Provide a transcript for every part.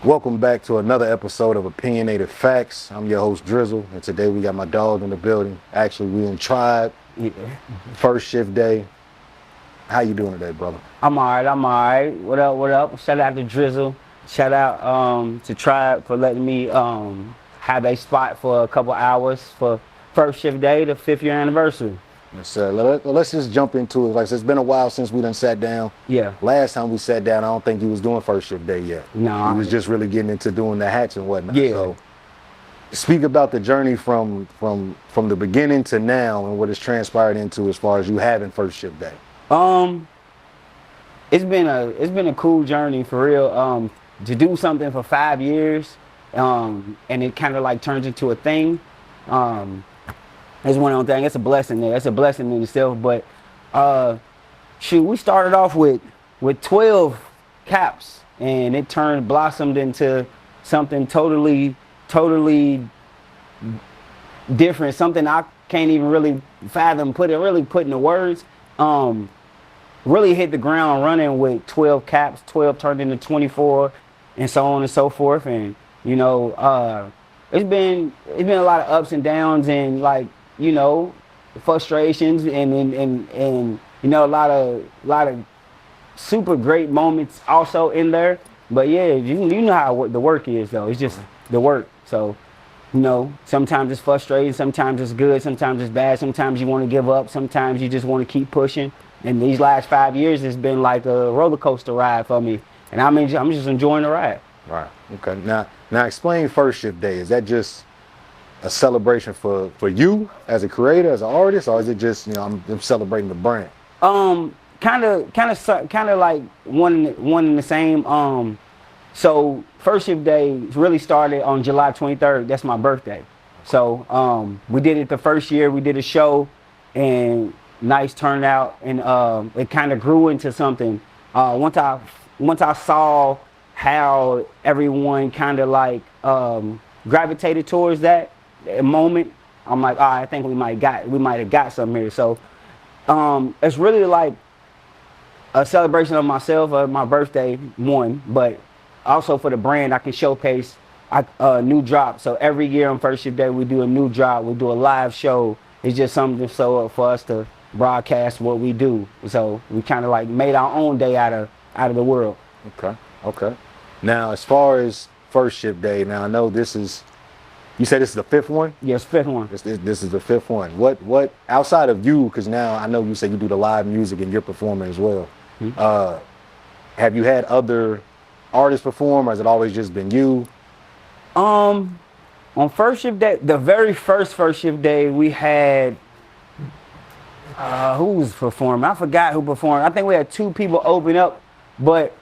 Welcome back to another episode of Opinionated Facts. I'm your host Drizzle, and today we got my dog in the building. Actually, we in Tribe, Yeah. first shift day. How you doing today, brother? I'm alright. What up, what up? Shout out to Drizzle. Shout out to Tribe for letting me have a spot for a couple hours for first shift day, the 5th year anniversary. Yes, sir. Let's just jump into it. Like, it's been a while since we done sat down. Yeah. Last time we sat down, I don't think you was doing first shift day yet. No. You was just really getting into doing the hats and whatnot. Yeah. So speak about the journey from the beginning to now and what it's transpired into as far as you having first shift day. It's been a cool journey for real. To do something for 5 years, and it kind of like turns into a thing. It's one of those things. It's a blessing there. It's a blessing in itself. But shoot, we started off with 12 caps, and it blossomed into something totally different. Something I can't even really fathom. Put into words. Really hit the ground running with 12 caps. 12 turned into 24, and so on and so forth. And you know, it's been a lot of ups and downs, and like, you know, frustrations, and you know, a lot of super great moments also in there. But yeah, you know how the work is though. It's just the work. So, you know, sometimes it's frustrating, sometimes it's good, sometimes it's bad, sometimes you want to give up, sometimes you just want to keep pushing. And these last 5 years, it's been like a roller coaster ride for me, and I'm just enjoying the ride. Right. Okay. Now explain first shift day. Is that just a celebration for you as a creator, as an artist, or is it just, you know, I'm celebrating the brand? Kind of like one and the same. So first shift day really started on July 23rd. That's my birthday. So we did it the first year. We did a show, and nice turnout, and it kind of grew into something. Once I saw how everyone kind of like gravitated towards that moment, I'm like, all right, I think we might have got something here. So it's really like a celebration of myself, of my birthday, one, but also for the brand, I can showcase a new drop. So every year on first shift day, we do a new drop. We do a live show. It's just something so for us to broadcast what we do. So we kind of like made our own day out of the world. Okay. Now, as far as first shift day, now I know you said this is the 5th one? Yes, 5th one. This is the 5th one. What outside of you, because now I know you said you do the live music and you're performing as well. Mm-hmm. Have you had other artists perform, or has it always just been you? On first shift day, the very first shift day, we had who was performing? I forgot who performed. I think we had 2 people open up, but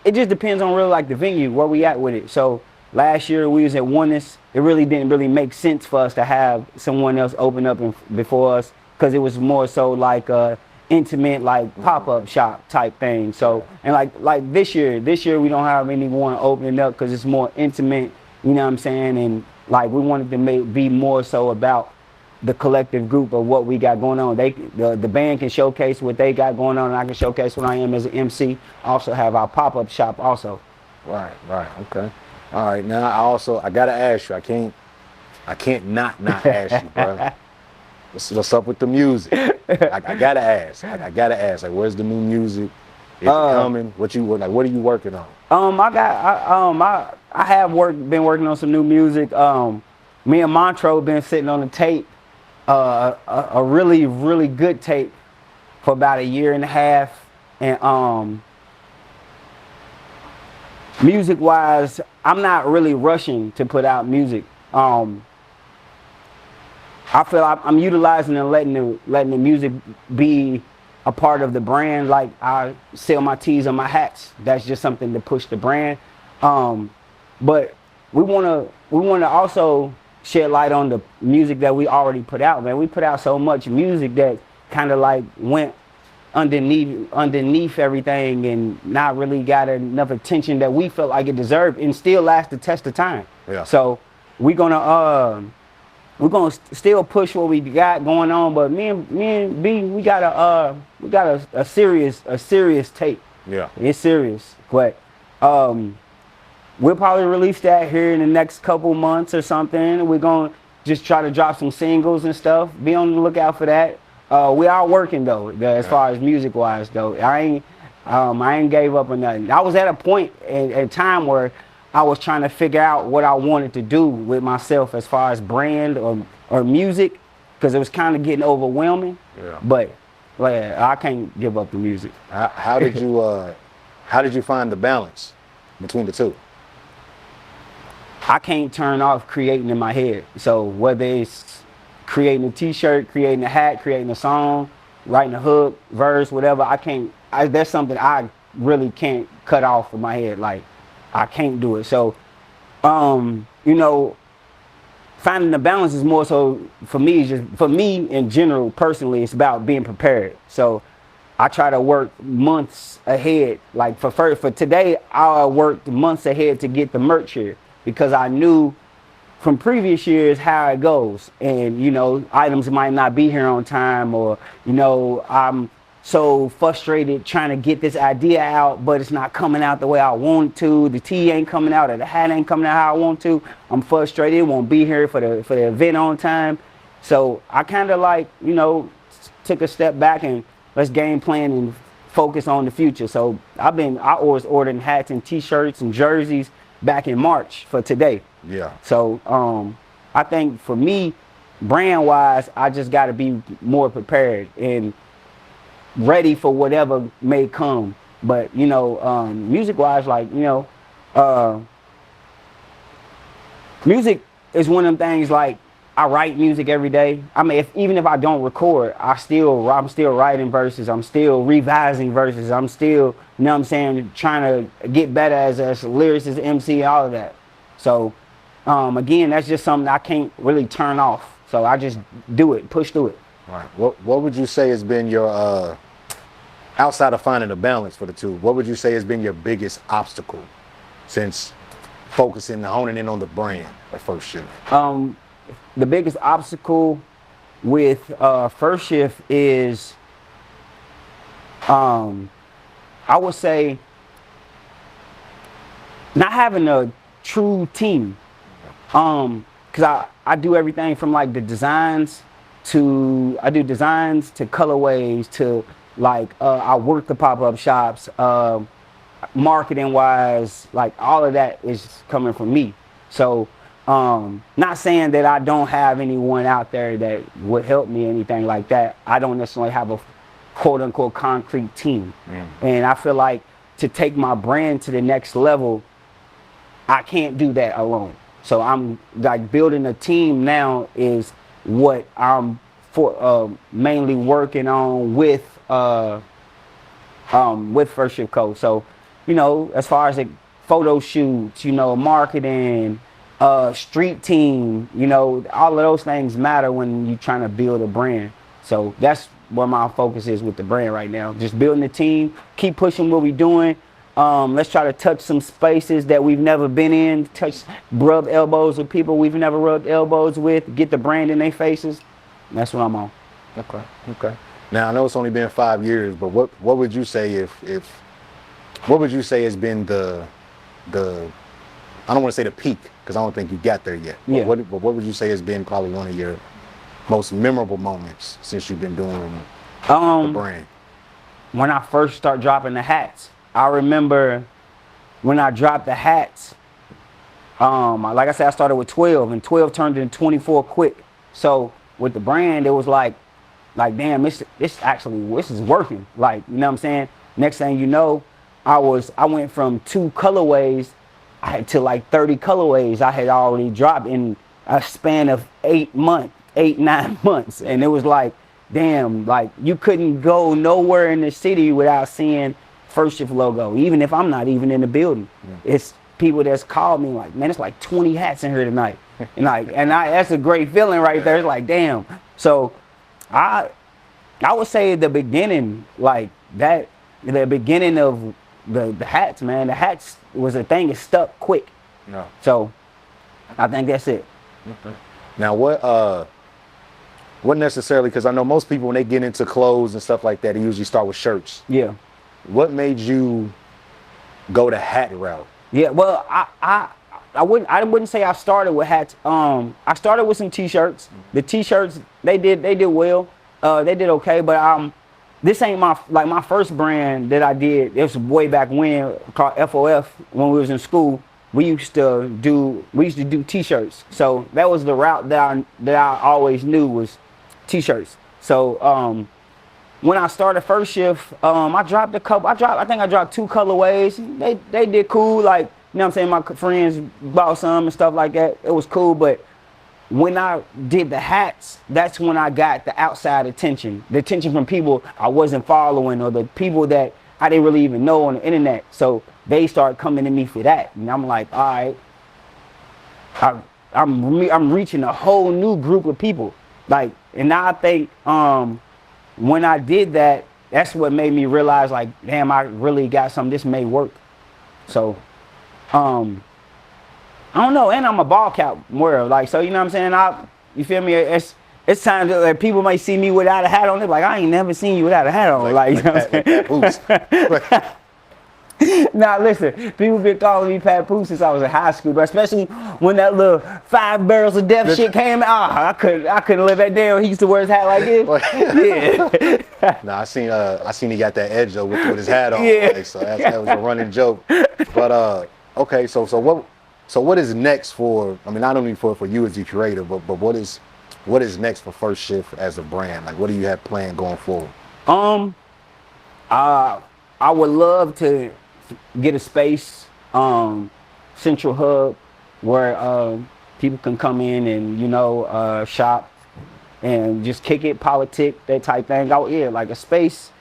it just depends on really like the venue, where we at with it. So last year we was at Oneness. It really didn't really make sense for us to have someone else open up before us, because it was more so like intimate, like pop-up shop type thing. So, and like this year we don't have anyone opening up because it's more intimate, you know what I'm saying? And like we wanted to be more so about the collective group of what we got going on. The band can showcase what they got going on, and I can showcase what I am as an MC. Also have our pop-up shop also. Right. Okay. All right. Now I gotta ask you. I can't not ask you, bro. What's up with the music? I gotta ask. I gotta ask. Like, where's the new music? Is it coming? What are you working on? I have been working on some new music. Me and Montro been sitting on a tape, a really good tape for about 1.5 years, and music wise, I'm not really rushing to put out music. I feel I'm utilizing and letting the music be a part of the brand. Like I sell my tees and my hats. That's just something to push the brand. But we wanna also shed light on the music that we already put out, man. We put out so much music that kind of like went underneath everything and not really got enough attention that we felt like it deserved, and still last the test of time. Yeah. So we're gonna still push what we got going on, but me and B, we got a serious tape. Yeah. It's serious, but we'll probably release that here in the next couple months or something. We're gonna just try to drop some singles and stuff. Be on the lookout for that. We are working though, as far as music wise though. I ain't gave up on nothing. I was at a point in time where I was trying to figure out what I wanted to do with myself as far as brand or music, because it was kind of getting overwhelming. Yeah. But like, I can't give up the music. How did you find the balance between the two? I can't turn off creating in my head. So whether it's creating a t-shirt, creating a hat, creating a song, writing a hook, verse, whatever, that's something I really can't cut off in my head. Like, I can't do it. So, you know, finding the balance is more so for me in general, personally, it's about being prepared. So I try to work months ahead. Like for today, I worked months ahead to get the merch here, because I knew from previous years how it goes. And, you know, items might not be here on time, or, you know, I'm so frustrated trying to get this idea out, but it's not coming out the way I want to. The tee ain't coming out, or the hat ain't coming out how I want to. I'm frustrated. It won't be here for the event on time. So I kind of like, you know, took a step back and let's game plan and focus on the future. So I was ordering hats and t-shirts and jerseys back in March for today. Yeah. So I think for me, brand wise, I just got to be more prepared and ready for whatever may come. But, you know, music wise, like, you know, music is one of them things. Like, I write music every day. I mean, even if I don't record, I'm still writing verses. I'm still revising verses. I'm still, you know what I'm saying, trying to get better as a lyricist, MC, all of that. So again, that's just something I can't really turn off. So I just do it, push through it. All right. What would you say has been your outside of finding a balance for the two, what would you say has been your biggest obstacle since focusing, honing in on the brand at First Shift? The biggest obstacle with First Shift is, I would say, not having a true team. Because I do everything from like the designs to colorways to like I work the pop-up shops, marketing wise, like all of that is coming from me. So not saying that I don't have anyone out there that would help me, anything like that. I don't necessarily have a quote unquote concrete team. And I feel like to take my brand to the next level, I can't do that alone. So I'm like building a team now is what I'm mainly working on with First Shift Co. So, you know, as far as like photo shoots, you know, marketing, street team, you know, all of those things matter when you're trying to build a brand. So that's where my focus is with the brand right now. Just building the team, keep pushing what we're doing. Let's try to touch some spaces that we've never been in, rub elbows with people we've never rubbed elbows with, get the brand in their faces. That's what I'm on. Okay. Now I know it's only been 5 years, but what would you say what would you say has been the I don't want to say the peak, because I don't think you got there yet. Yeah. But what would you say has been probably one of your most memorable moments since you've been doing the brand? When I first start dropping the hats, I remember when I dropped the hats, like I said, I started with 12 and 12 turned into 24 quick. So with the brand, it was like damn, this is working. Like, you know what I'm saying? Next thing you know, I went from 2 colorways to like 30 colorways I had already dropped in a span of 9 months. And it was like, damn, like you couldn't go nowhere in the city without seeing First Shift logo, even if I'm not even in the building. It's people that's called me like, man, it's like 20 hats in here tonight. And that's a great feeling right there. It's like, damn. So I would say the beginning, like that, the beginning of the hats, man, the hats was a thing that stuck quick. No. So I think that's it. Okay. Now what necessarily, because I know most people when they get into clothes and stuff like that, they usually start with shirts. Yeah. What made you go the hat route Yeah, well, I wouldn't say I started with hats. I started with some t-shirts. The t-shirts they did well. They did okay, but this ain't my first brand that I did. It was way back when, called FOF, when we was in school. We used to do t-shirts. So that was the route that I always knew was t-shirts. So when I started First Shift, I dropped I think I dropped 2 colorways. They did cool, like, you know what I'm saying, my friends bought some and stuff like that. It was cool, but when I did the hats, that's when I got the outside attention. The attention from people I wasn't following, or the people that I didn't really even know on the internet. So they started coming to me for that. And I'm like, all right, I'm reaching a whole new group of people. Like, and now I think when I did that, that's what made me realize, like, damn, I really got something, this may work. So I don't know, and I'm a ball cap wearer, like, so, you know what I'm saying? You feel me? It's times that, like, people might see me without a hat on. They're like, I ain't never seen you without a hat on. Like you know what I'm saying? Now listen, people been calling me Pat Pooh since I was in high school, but especially when that little 5 barrels of death shit came out, I couldn't live that down. He used to wear his hat like this. Yeah. Nah, I seen he got that edge though with his hat on. Yeah. Like, so that was a running joke. But okay, so what is next for? I mean, not only for you as the curator, but what is next for First Shift as a brand? Like, what do you have planned going forward? I would love to get a space, central hub, where people can come in and, you know, shop and just kick it, politic, that type thing. Oh yeah, like a space.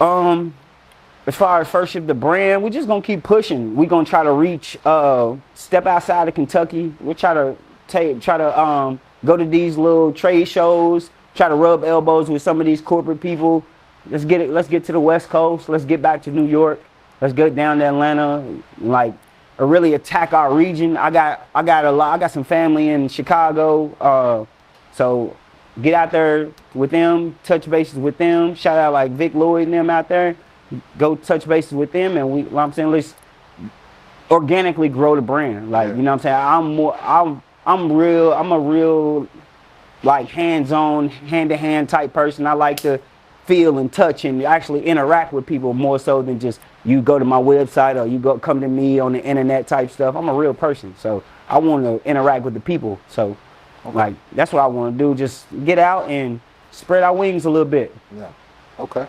As far as First Shift, the brand, we're just gonna keep pushing. We're gonna try to reach, step outside of Kentucky. We'll try to go to these little trade shows, try to rub elbows with some of these corporate people. Let's get to the West Coast. Let's get back to New York. Let's go down to Atlanta, like, or really attack our region. I got some family in Chicago, so get out there with them, touch bases with them. Shout out like Vic Lloyd and them out there. Go touch bases with them, and let's organically grow the brand. Like, you know what I'm saying? I'm a real like hands-on, hand-to-hand type person. I like to feel and touch and actually interact with people more so than just you go to my website or you come to me on the internet type stuff. I'm a real person, so I want to interact with the people. So, like, that's what I want to do. Just get out and spread our wings a little bit. Yeah. Okay.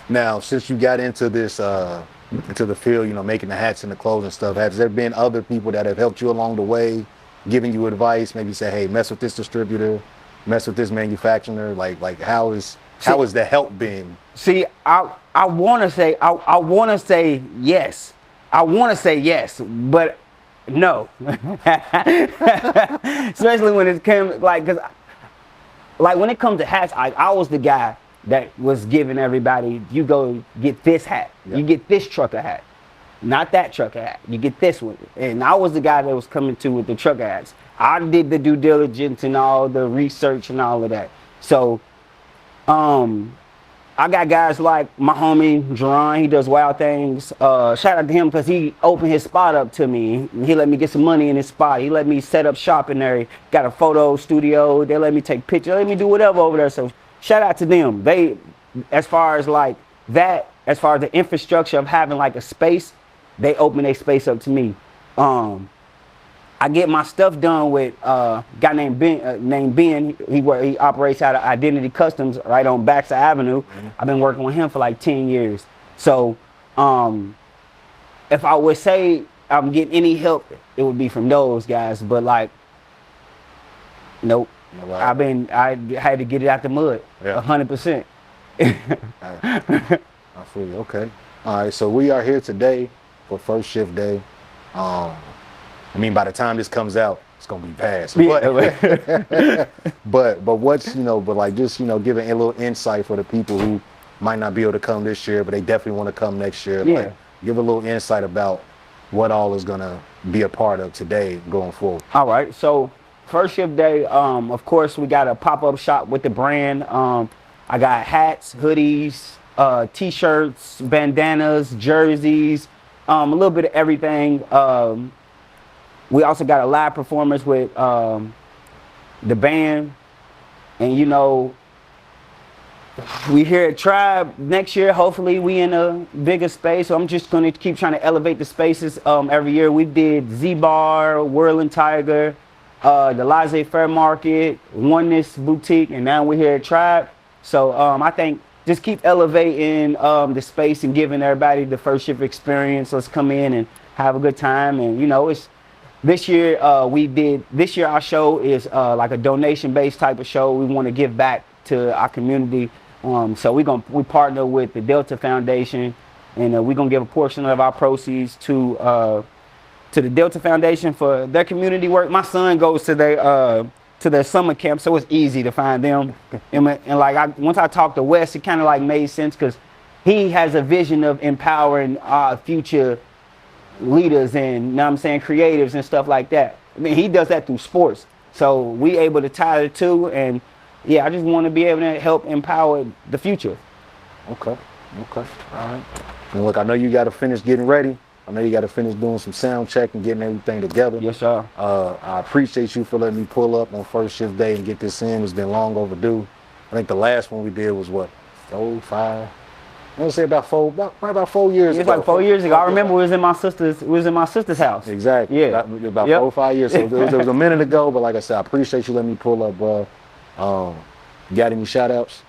Now, since you got into this, into the field, you know, making the hats and the clothes and stuff, has there been other people that have helped you along the way, giving you advice? Maybe say, hey, mess with this distributor, mess with this manufacturer. Like how is the help been? See, I want to say yes. I want to say yes, but no. Especially when it comes, like, cause like when it comes to hats, I was the guy that was giving everybody, you go get this hat, you get this trucker hat, not that trucker hat, you get this one. And I was the guy that was coming to with the trucker hats. I did the due diligence and all the research and all of that. So I got guys like my homie Jerron, he does wild things. Shout out to him because he opened his spot up to me. He let me get some money in his spot. He let me set up shop in there. Got a photo studio. They let me take pictures. Let me do whatever over there. So shout out to them. They, as far as like that, as far as the infrastructure of having like a space, they open their space up to me. I get my stuff done with a guy named Ben. He operates out of Identity Customs right on Baxter Avenue. I've been working with him for like 10 years. So if I would say I'm getting any help, it would be from those guys. But like, nope. Wow. I had to get it out the mud, 100%. I feel you. Okay. All right. So we are here today for First Shift Day. I mean, by the time this comes out, it's gonna be past. But what's, you know, but like just, you know, giving a little insight for the people who might not be able to come this year, but they definitely want to come next year. Yeah. Like, give a little insight about what all is gonna be a part of today going forward. All right. So First Shift Day, of course, we got a pop-up shop with the brand. I got hats, hoodies, t-shirts, bandanas, jerseys, A little bit of everything. We also got a live performance with the band, and you know, we here at Tribe next year. Hopefully, we in a bigger space. So I'm just gonna keep trying to elevate the spaces. Every year we did Z Bar, Whirling Tiger, the Laissez Fair Market, Oneness Boutique, and now we're here at Tribe. So I think just keep elevating the space and giving everybody the first shift experience. Let's come in and have a good time. And you know, it's this year this year our show is like a donation based type of show. We want to give back to our community. So we partner with the Delta Foundation, and we're gonna give a portion of our proceeds to the Delta Foundation for their community work. My son goes to their summer camp, so it's easy to find them. And like once I talked to Wes, it kind of like made sense because he has a vision of empowering our future leaders and, you know what I'm saying, creatives and stuff like that. I mean, he does that through sports, so we able to tie the two. And yeah, I just want to be able to help empower the future. Okay, all right. And look, I know you got to finish getting ready. I know you got to finish doing some sound check and getting everything together. Yes, sir. I appreciate you for letting me pull up on first shift day and get this in. It's been long overdue. I think the last one we did was what, 4, 5? I want to say about 4 years ago. It's like 4 years ago. I remember we was in my sister's house. Exactly. Yeah. About 4 or 5 years. So it was a minute ago, but like I said, I appreciate you letting me pull up, bro. You got any shout outs?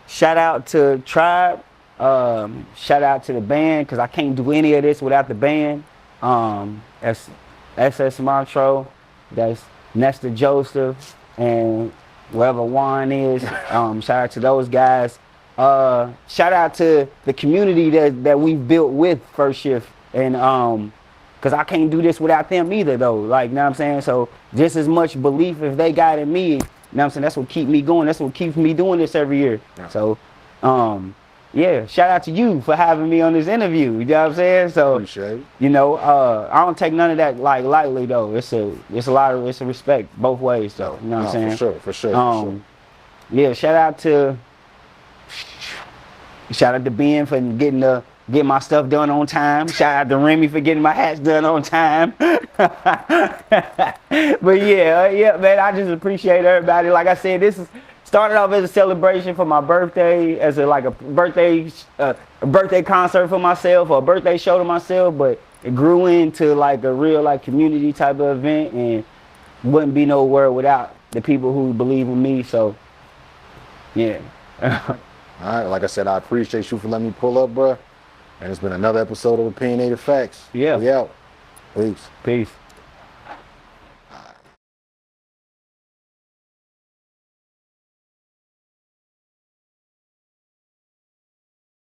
Shout out to Tribe. Shout out to the band, because I can't do any of this without the band. That's SS Montro, that's Nestor Joseph, and wherever Juan is. Shout out to those guys. Shout out to the community that we've built with First Shift, and because I can't do this without them either, though. Like, you know what I'm saying? So just as much belief if they got in me, you know what I'm saying, that's what keeps me going. That's what keeps me doing this every year. Yeah. So yeah, shout out to you for having me on this interview. You know what I'm saying? So appreciate it. You know, I don't take none of that like lightly though. It's a respect both ways though. You know what I'm saying? For sure. Yeah, shout out to Ben for getting my stuff done on time. Shout out to Remy for getting my hats done on time. But yeah, man, I just appreciate everybody. Like I said, this is started off as a celebration for my birthday, as a birthday concert for myself, or a birthday show to myself, but it grew into like a real like community type of event, and wouldn't be nowhere without the people who believe in me. So yeah. All right, like I said, I appreciate you for letting me pull up, bro. And it's been another episode of Opinionated Facts. Yeah. We out. Peace.